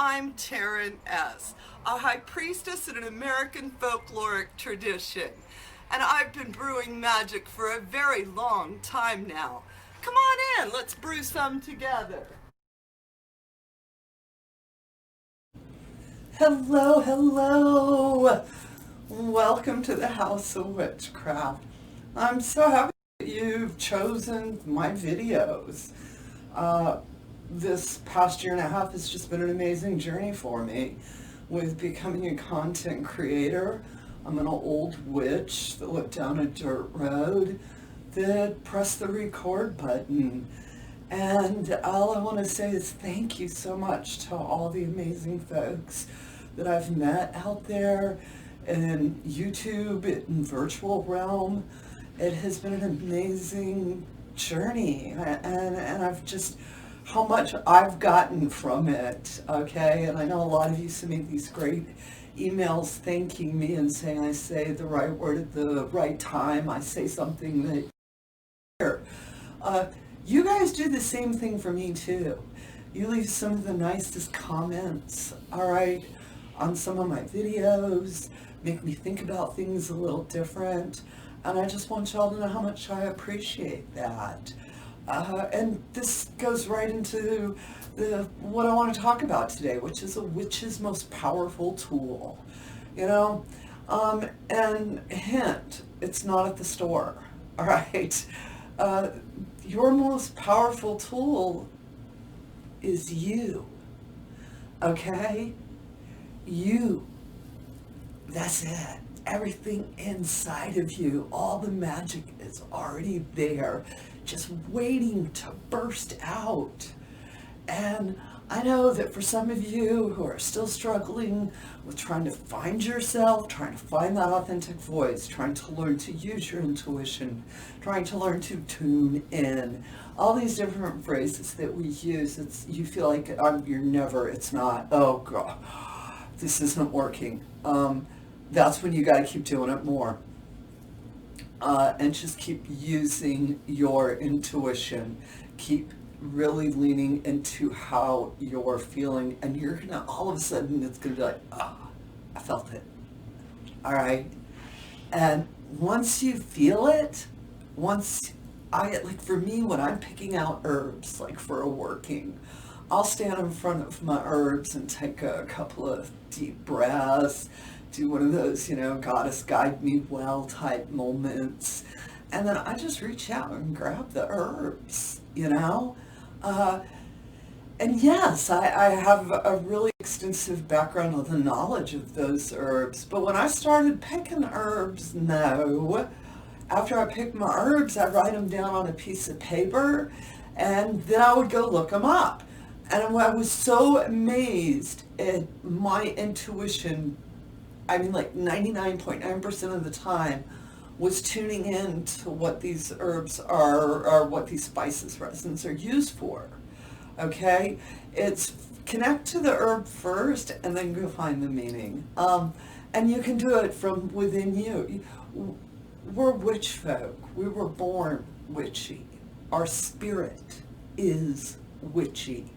I'm Taren S, a High Priestess in an American folkloric tradition. And I've been brewing magic for a very long time now. Come on in, let's brew some together. Hello, hello. Welcome to the House of Witchcraft. I'm so happy that you've chosen my videos. This past year and a half has just been an amazing journey for me with becoming a content creator. I'm an old witch that lived down a dirt road that pressed the record button. And all I want to say is thank you so much to all the amazing folks that I've met out there in YouTube, in virtual realm. It has been an amazing journey, and I've just, how much I've gotten from it, okay? And I know a lot of you send me these great emails thanking me and saying I say the right word at the right time. I say something that you guys do the same thing for me too. You leave some of the nicest comments, all right, on some of my videos, make me think about things a little different, and I just want y'all to know how much I appreciate that. And this goes right into what I want to talk about today, which is a witch's most powerful tool, you know? And hint, it's not at the store, all right? Your most powerful tool is you, okay? You. That's it. Everything inside of you, all the magic is already there, just waiting to burst out. And I know that for some of you who are still struggling with trying to find yourself, trying to find that authentic voice, trying to learn to use your intuition, trying to learn to tune in, all these different phrases that we use, you feel like you're never, it's not, oh God, this isn't working. That's when you got to keep doing it more. And just keep using your intuition. Keep really leaning into how you're feeling, and you're gonna, all of a sudden, it's gonna be like, I felt it. All right. And once you feel it, like for me, when I'm picking out herbs, like for a working, I'll stand in front of my herbs and take a couple of deep breaths, do one of those, goddess guide me well type moments. And then I just reach out and grab the herbs, And yes, I have a really extensive background of the knowledge of those herbs. But when I started picking herbs, no. After I picked my herbs, I write them down on a piece of paper, and then I would go look them up. And I was so amazed at my intuition. I mean, like 99.9% of the time was tuning in to what these herbs are, or what these spices, resins are used for. Okay? It's connect to the herb first and then go find the meaning. And you can do it from within you. We're witch folk. We were born witchy. Our spirit is witchy.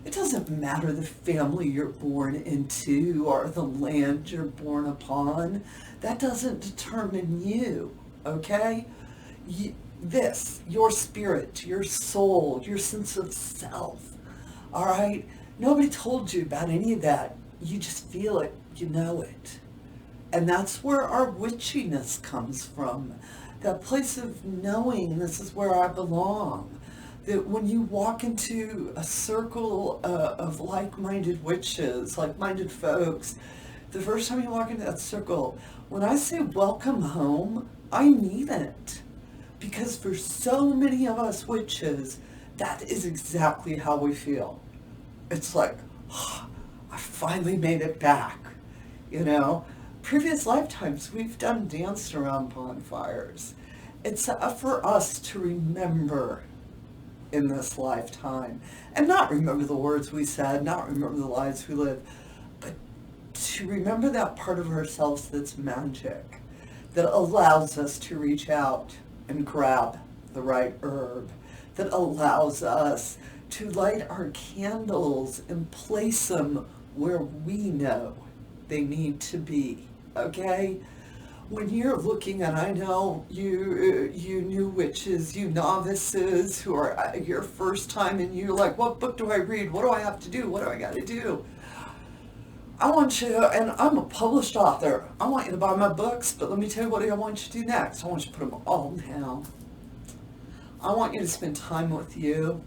It doesn't matter the family you're born into or the land you're born upon. That doesn't determine you, okay? Your spirit, your soul, your sense of self, all right? Nobody told you about any of that. You just feel it, you know it. And that's where our witchiness comes from. That place of knowing this is where I belong. That when you walk into a circle of like-minded witches, like-minded folks, the first time you walk into that circle, when I say welcome home, I mean it. Because for so many of us witches, that is exactly how we feel. It's like, I finally made it back, Previous lifetimes, we've danced around bonfires. It's for us to remember in this lifetime, and not remember the words we said, not remember the lives we lived, but to remember that part of ourselves that's magic, that allows us to reach out and grab the right herb, that allows us to light our candles and place them where we know they need to be, okay? When you're looking at, I know you new witches, you novices who are your first time, and you're like, what book do I read? What do I have to do? What do I got to do? I want you, and I'm a published author, I want you to buy my books, but let me tell you what I want you to do next. I want you to put them all down. I want you to spend time with you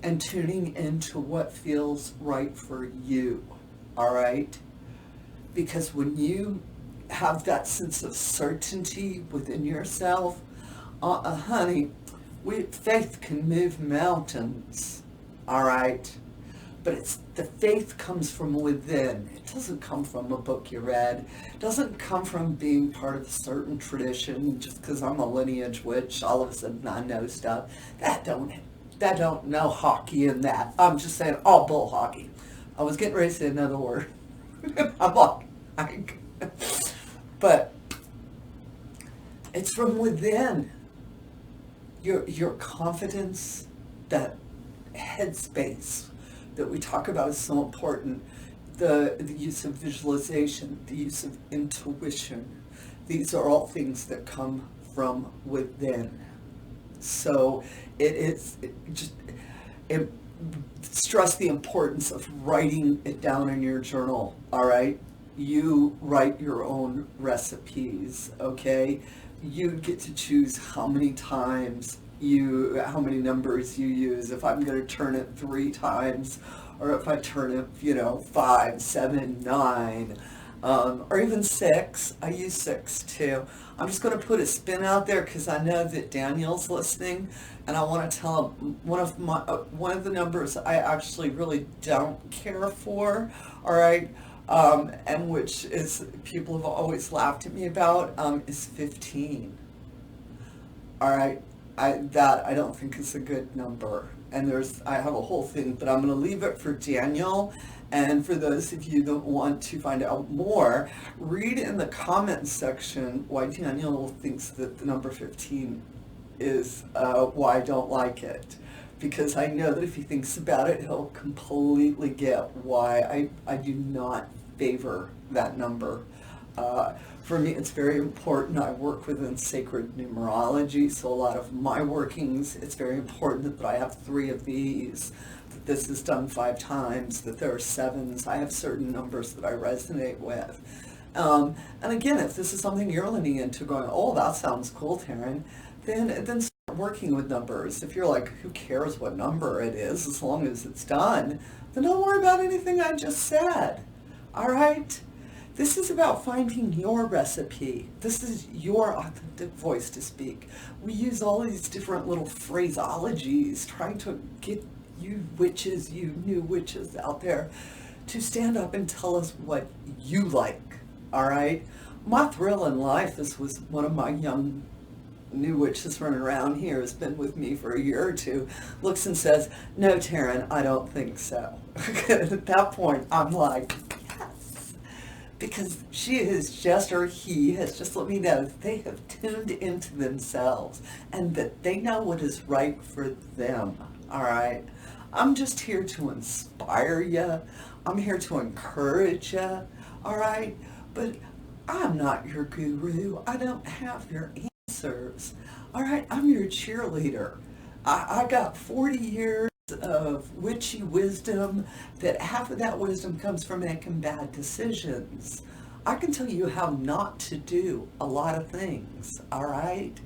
and tuning into what feels right for you, all right? Because when you have that sense of certainty within yourself, honey, faith can move mountains, all right? But the faith comes from within. It doesn't come from a book you read. It doesn't come from being part of a certain tradition. Just because I'm a lineage witch, all of a sudden I know stuff. That don't know hockey in that. I'm just saying all bull hockey. I was getting ready to say another word. I'm like, but it's from within. Your confidence, that headspace that we talk about is so important. The use of visualization, the use of intuition. These are all things that come from within. So stress the importance of writing it down in your journal, all right? You write your own recipes, okay? You get to choose how many times how many numbers you use. If I'm going to turn it 3 times, or if I turn it, 5, 7, 9, or even 6. I use 6 too. I'm just going to put a spin out there because I know that Daniel's listening, and I want to tell him one of the numbers I actually really don't care for, all right, and which is people have always laughed at me about, is 15. All right. I don't think is a good number. And I have a whole thing, but I'm going to leave it for Daniel. And for those of you that want to find out more, read in the comments section why Daniel thinks that the number 15 is why I don't like it. Because I know that if he thinks about it, he'll completely get why I do not favor that number. For me, it's very important. I work within sacred numerology, so a lot of my workings, it's very important that I have 3 of these, that this is done 5 times, that there are 7s. I have certain numbers that I resonate with. And again, if this is something you're leaning into, going, oh, that sounds cool, Taren, then start working with numbers. If you're like, who cares what number it is, as long as it's done, then don't worry about anything I just said. All right? This is about finding your recipe. This is your authentic voice to speak. We use all these different little phraseologies trying to get you witches, you new witches out there, to stand up and tell us what you like, all right? My thrill in life, this was one of my young new witches running around here, has been with me for a year or 2, looks and says, no, Taren, I don't think so. At that point, I'm like, because she has just, or he has just let me know that they have tuned into themselves and that they know what is right for them, all right? I'm just here to inspire you. I'm here to encourage you, all right? But I'm not your guru. I don't have your answers, all right? I'm your cheerleader. I got 40 years of witchy wisdom, that half of that wisdom comes from making bad decisions. I can tell you how not to do a lot of things, all right?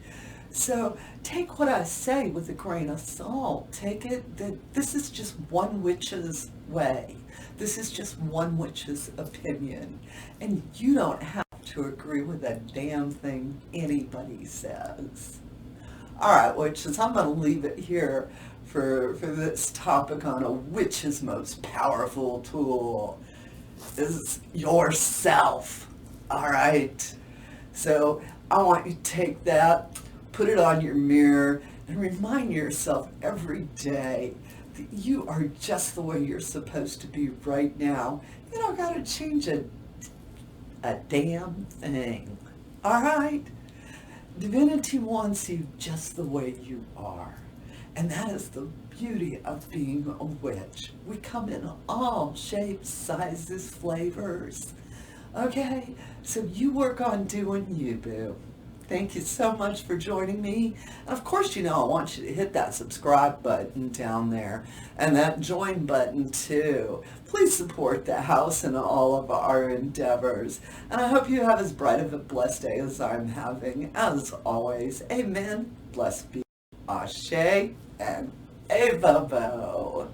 So take what I say with a grain of salt. Take it that this is just one witch's way. This is just one witch's opinion. And you don't have to agree with a damn thing anybody says. All right, witches, I'm going to leave it here for this topic on a witch's most powerful tool is yourself, all right? So I want you to take that, put it on your mirror, and remind yourself every day that you are just the way you're supposed to be right now. You don't got to change a damn thing, all right? Divinity wants you just the way you are. And that is the beauty of being a witch. We come in all shapes, sizes, flavors. Okay, so you work on doing you, boo. Thank you so much for joining me. And of course, I want you to hit that subscribe button down there and that join button too. Please support the house and all of our endeavors. And I hope you have as bright of a blessed day as I'm having. As always, amen. Blessed be Ashe and Avavo.